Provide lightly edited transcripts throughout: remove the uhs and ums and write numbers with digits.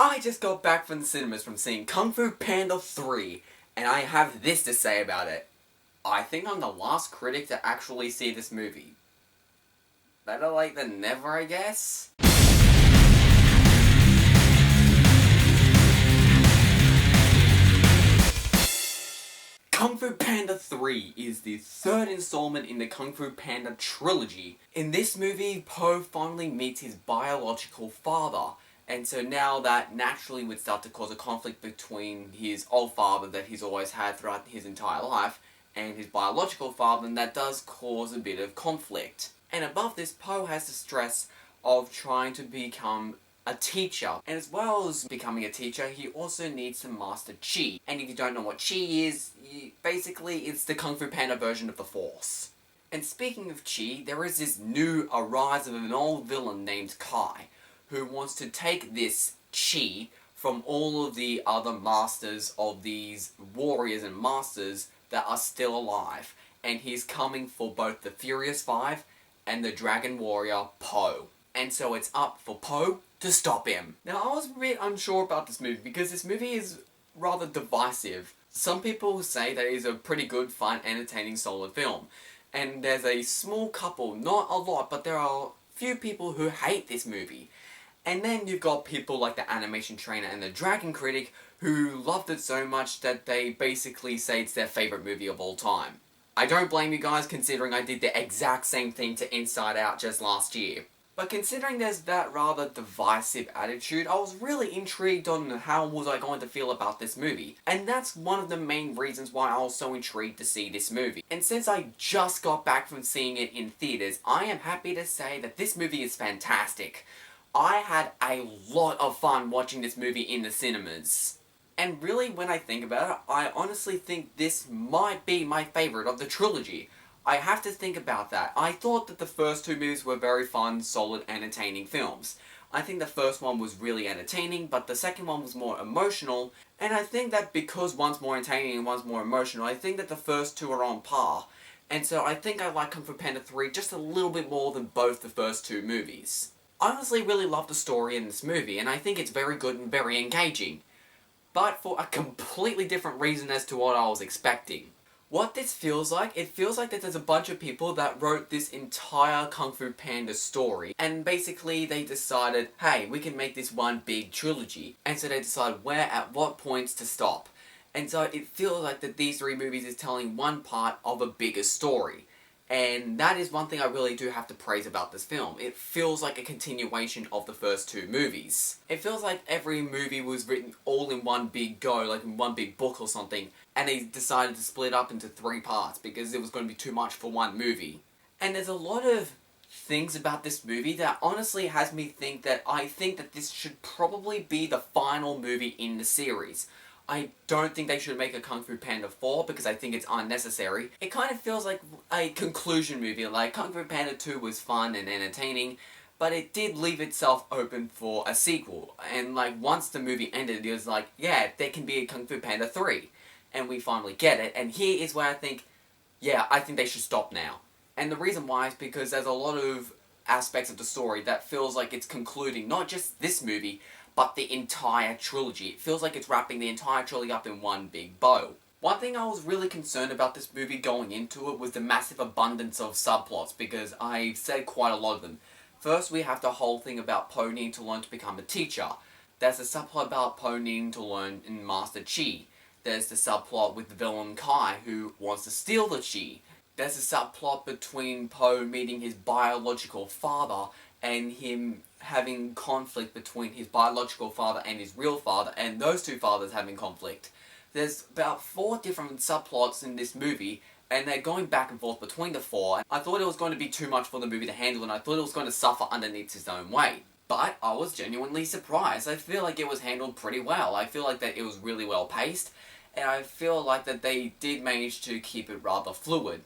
I just got back from the cinemas from seeing Kung Fu Panda 3, and I have this to say about it. I think I'm the last critic to actually see this movie. Better late than never, I guess? Kung Fu Panda 3 is the third installment in the Kung Fu Panda trilogy. In this movie, Po finally meets his biological father, and so now that naturally would start to cause a conflict between his old father that he's always had throughout his entire life, and his biological father, and that does cause a bit of conflict. And above this, Po has the stress of trying to become a teacher. And as well as becoming a teacher, he also needs to master Chi. And if you don't know what Chi is, basically it's the Kung Fu Panda version of the Force. And speaking of Chi, there is this new arise of an old villain named Kai, who wants to take this Chi from all of the other masters of these warriors and masters that are still alive. And he's coming for both the Furious Five and the Dragon Warrior Po. And so it's up for Po to stop him. Now, I was a bit unsure about this movie because this movie is rather divisive. Some people say that it is a pretty good, fun, entertaining, solid film. And there's a small couple, not a lot, but there are few people who hate this movie. And then you've got people like the animation trainer and the dragon critic who loved it so much that they basically say it's their favourite movie of all time. I don't blame you guys, considering I did the exact same thing to Inside Out just last year. But considering there's that rather divisive attitude, I was really intrigued on how was I going to feel about this movie. And that's one of the main reasons why I was so intrigued to see this movie. And since I just got back from seeing it in theaters, I am happy to say that this movie is fantastic. I had a lot of fun watching this movie in the cinemas. And really, when I think about it, I honestly think this might be my favourite of the trilogy. I have to think about that. I thought that the first two movies were very fun, solid, entertaining films. I think the first one was really entertaining, but the second one was more emotional, and I think that because one's more entertaining and one's more emotional, I think that the first two are on par. And so I think I like Kung Fu Panda 3 just a little bit more than both the first two movies. I honestly really love the story in this movie, and I think it's very good and very engaging. But for a completely different reason as to what I was expecting. What this feels like, it feels like that there's a bunch of people that wrote this entire Kung Fu Panda story, and basically they decided, hey, we can make this one big trilogy. And so they decided where, at what points to stop. And so it feels like that these three movies is telling one part of a bigger story. And that is one thing I really do have to praise about this film. It feels like a continuation of the first two movies. It feels like every movie was written all in one big go, like in one big book or something, and they decided to split up into three parts because it was going to be too much for one movie. And there's a lot of things about this movie that honestly has me think that I think that this should probably be the final movie in the series. I don't think they should make a Kung Fu Panda 4 because I think it's unnecessary. It kind of feels like a conclusion movie, like Kung Fu Panda 2 was fun and entertaining, but it did leave itself open for a sequel. And like once the movie ended, it was like, yeah, there can be a Kung Fu Panda 3. And we finally get it, and here is where I think, yeah, I think they should stop now. And the reason why is because there's a lot of aspects of the story that feels like it's concluding not just this movie, but the entire trilogy. It feels like it's wrapping the entire trilogy up in one big bow. One thing I was really concerned about this movie going into it was the massive abundance of subplots, because I've said quite a lot of them. First, we have the whole thing about Po needing to learn to become a teacher. There's a subplot about Po needing to learn and master Chi. There's the subplot with the villain Kai, who wants to steal the Chi. There's a subplot between Po meeting his biological father, and him having conflict between his biological father and his real father, and those two fathers having conflict. There's about 4 different subplots in this movie, and they're going back and forth between the 4. I thought it was going to be too much for the movie to handle, and I thought it was going to suffer underneath its own weight. But I was genuinely surprised. I feel like it was handled pretty well. I feel like that it was really well paced, and I feel like that they did manage to keep it rather fluid.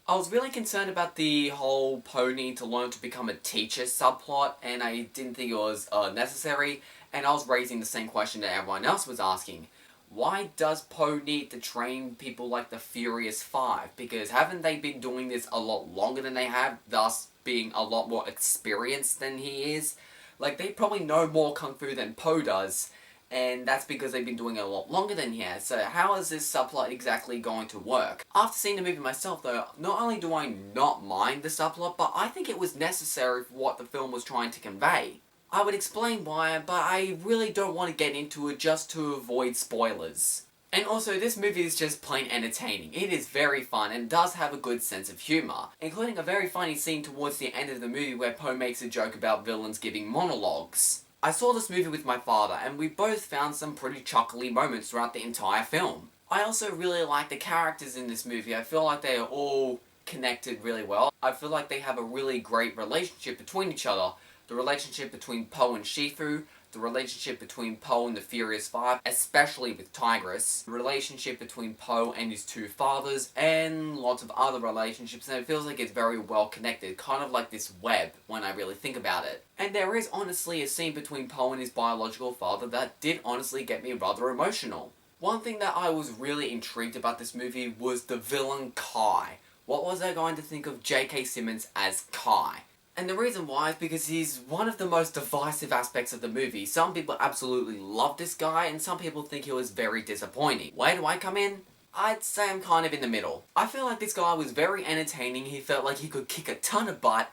I was really concerned about the whole Po need to learn to become a teacher subplot, and I didn't think it was necessary, and I was raising the same question that everyone else was asking. Why does Po need to train people like the Furious Five? Because haven't they been doing this a lot longer than they have, thus being a lot more experienced than he is? Like, they probably know more Kung Fu than Po does, and that's because they've been doing it a lot longer than he has. So how is this subplot exactly going to work? After seeing the movie myself though, not only do I not mind the subplot, but I think it was necessary for what the film was trying to convey. I would explain why, but I really don't want to get into it just to avoid spoilers. And also, this movie is just plain entertaining. It is very fun and does have a good sense of humour, including a very funny scene towards the end of the movie where Po makes a joke about villains giving monologues. I saw this movie with my father, and we both found some pretty chuckly moments throughout the entire film. I also really like the characters in this movie. I feel like they are all connected really well. I feel like they have a really great relationship between each other. The relationship between Po and Shifu, the relationship between Po and the Furious Five, especially with Tigress, the relationship between Po and his two fathers, and lots of other relationships, and it feels like it's very well connected, kind of like this web when I really think about it. And there is honestly a scene between Po and his biological father that did honestly get me rather emotional. One thing that I was really intrigued about this movie was the villain Kai. What was I going to think of J.K. Simmons as Kai? And the reason why is because he's one of the most divisive aspects of the movie. Some people absolutely love this guy, and some people think he was very disappointing. Where do I come in? I'd say I'm kind of in the middle. I feel like this guy was very entertaining, he felt like he could kick a ton of butt,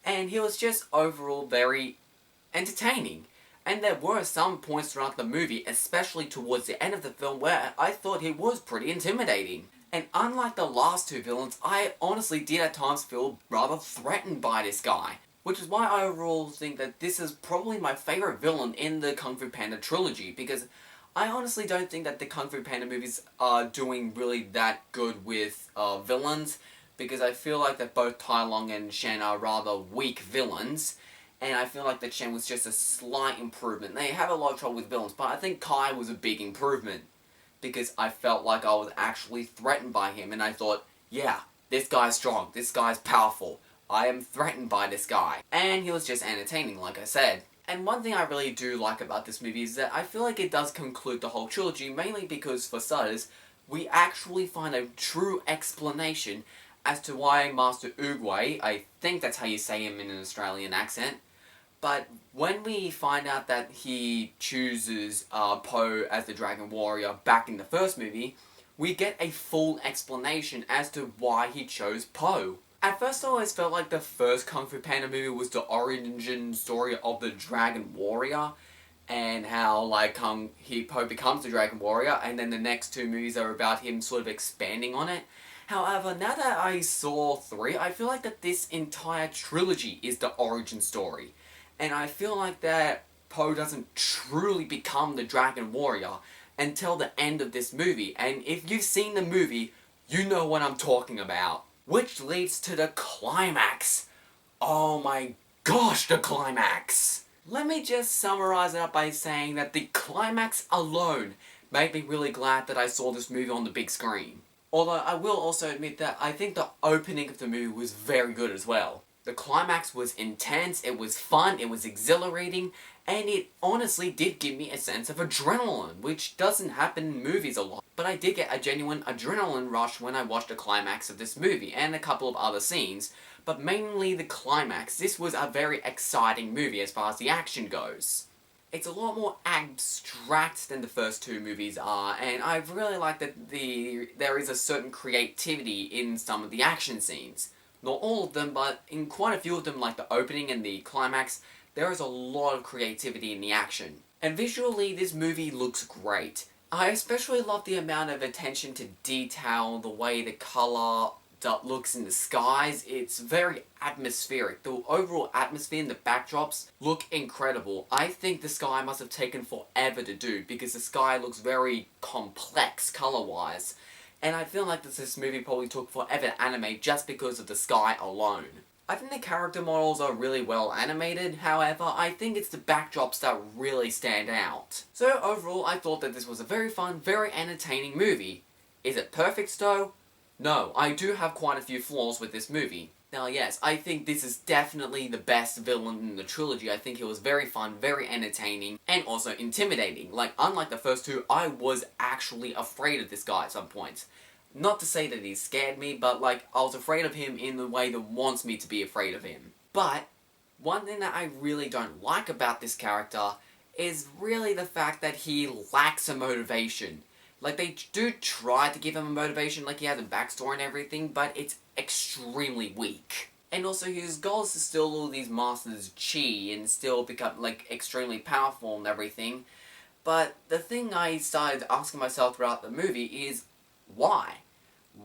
and he was just overall very entertaining. And there were some points throughout the movie, especially towards the end of the film, where I thought he was pretty intimidating. And unlike the last two villains, I honestly did at times feel rather threatened by this guy. Which is why I overall think that this is probably my favourite villain in the Kung Fu Panda trilogy, because I honestly don't think that the Kung Fu Panda movies are doing really that good with villains, because I feel like that both Tai Lung and Shen are rather weak villains, and I feel like that Shen was just a slight improvement. They have a lot of trouble with villains, but I think Kai was a big improvement, because I felt like I was actually threatened by him, and I thought, yeah, this guy's strong, this guy's powerful, I am threatened by this guy. And he was just entertaining, like I said. And one thing I really do like about this movie is that I feel like it does conclude the whole trilogy, mainly because, for starters, we actually find a true explanation as to why Master Oogway, I think that's how you say him in an Australian accent, but when we find out that he chooses Po as the Dragon Warrior back in the first movie, we get a full explanation as to why he chose Po. At first I always felt like the first Kung Fu Panda movie was the origin story of the Dragon Warrior, and how like Po becomes the Dragon Warrior, and then the next two movies are about him sort of expanding on it. However, now that I saw 3, I feel like that this entire trilogy is the origin story. And I feel like that Po doesn't truly become the Dragon Warrior until the end of this movie. And if you've seen the movie, you know what I'm talking about. Which leads to the climax. Oh my gosh, the climax! Let me just summarize it up by saying that the climax alone made me really glad that I saw this movie on the big screen. Although I will also admit that I think the opening of the movie was very good as well. The climax was intense, it was fun, it was exhilarating, and it honestly did give me a sense of adrenaline, which doesn't happen in movies a lot. But I did get a genuine adrenaline rush when I watched the climax of this movie, and a couple of other scenes, but mainly the climax. This was a very exciting movie as far as the action goes. It's a lot more abstract than the first two movies are, and I really like that there is a certain creativity in some of the action scenes. Not all of them, but in quite a few of them, like the opening and the climax, there is a lot of creativity in the action. And visually, this movie looks great. I especially love the amount of attention to detail, the way the colour looks in the skies. It's very atmospheric. The overall atmosphere and the backdrops look incredible. I think the sky must have taken forever to do, because the sky looks very complex colour-wise. And I feel like this movie probably took forever to animate just because of the sky alone. I think the character models are really well animated, however, I think it's the backdrops that really stand out. So overall, I thought that this was a very fun, very entertaining movie. Is it perfect though? No, I do have quite a few flaws with this movie. Now yes, I think this is definitely the best villain in the trilogy. I think he was very fun, very entertaining, and also intimidating. Like, unlike the first two, I was actually afraid of this guy at some points. Not to say that he scared me, but like, I was afraid of him in the way that wants me to be afraid of him. But One thing that I really don't like about this character is really the fact that he lacks a motivation. Like, they do try to give him a motivation, like he has a backstory and everything, but it's extremely weak. And also, his goal is to steal all these masters' chi and still become, like, extremely powerful and everything. But the thing I started asking myself throughout the movie is, why?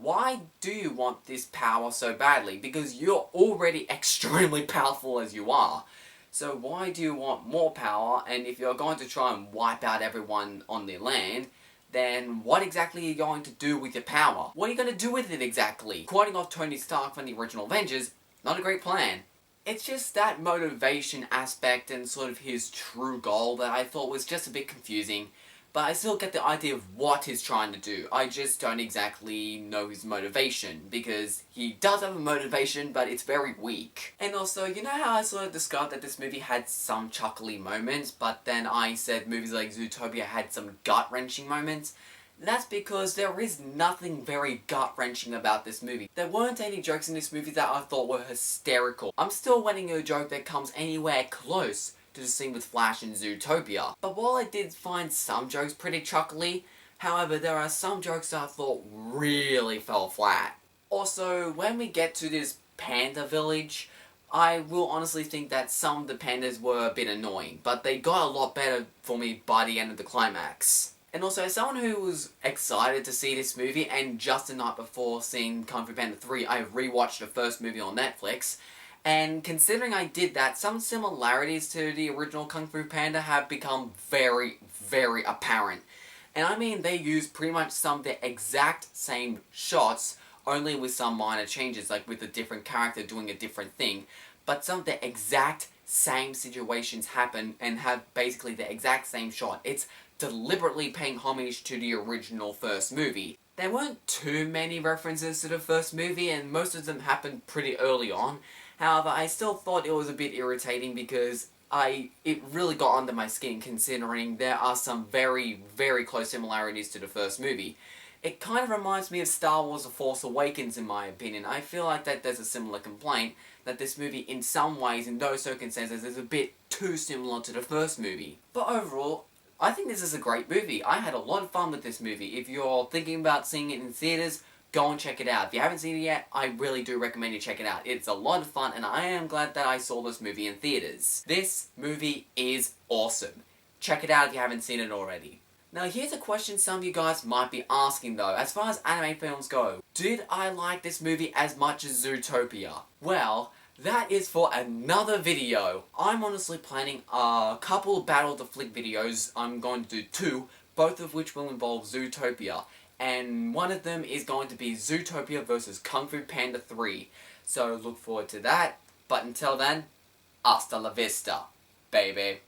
Why do you want this power so badly? Because you're already extremely powerful as you are. So why do you want more power? And if you're going to try and wipe out everyone on the land, then what exactly are you going to do with your power? What are you going to do with it exactly? Quoting off Tony Stark from the original Avengers, not a great plan. It's just that motivation aspect and sort of his true goal that I thought was just a bit confusing. But I still get the idea of what he's trying to do. I just don't exactly know his motivation, because he does have a motivation, but it's very weak. And also, you know how I sort of discovered that this movie had some chuckly moments, but then I said movies like Zootopia had some gut-wrenching moments? That's because there is nothing very gut-wrenching about this movie. There weren't any jokes in this movie that I thought were hysterical. I'm still waiting for a joke that comes anywhere close to the scene with Flash in Zootopia. But while I did find some jokes pretty chuckly, however, there are some jokes that I thought really fell flat. Also, when we get to this panda village, I will honestly think that some of the pandas were a bit annoying, but they got a lot better for me by the end of the climax. And also, as someone who was excited to see this movie, and just the night before seeing Kung Fu Panda 3, I rewatched the first movie on Netflix, and considering I did that, some similarities to the original Kung Fu Panda have become very, very apparent. And I mean, they use pretty much some of the exact same shots, only with some minor changes, like with a different character doing a different thing. But some of the exact same situations happen and have basically the exact same shot. It's deliberately paying homage to the original first movie. There weren't too many references to the first movie, and most of them happened pretty early on. However, I still thought it was a bit irritating because it really got under my skin, considering there are some very, very close similarities to the first movie. It kind of reminds me of Star Wars The Force Awakens, in my opinion. I feel like that there's a similar complaint, that this movie in some ways, in those circumstances, is a bit too similar to the first movie. But overall, I think this is a great movie. I had a lot of fun with this movie. If you're thinking about seeing it in theaters, go and check it out. If you haven't seen it yet, I really do recommend you check it out. It's a lot of fun, and I am glad that I saw this movie in theaters. This movie is awesome. Check it out if you haven't seen it already. Now, here's a question some of you guys might be asking though. As far as anime films go, did I like this movie as much as Zootopia? Well, that is for another video. I'm honestly planning a couple of Battle of the Flick videos. I'm going to do 2, both of which will involve Zootopia. And one of them is going to be Zootopia versus Kung Fu Panda 3. So look forward to that. But until then, hasta la vista, baby.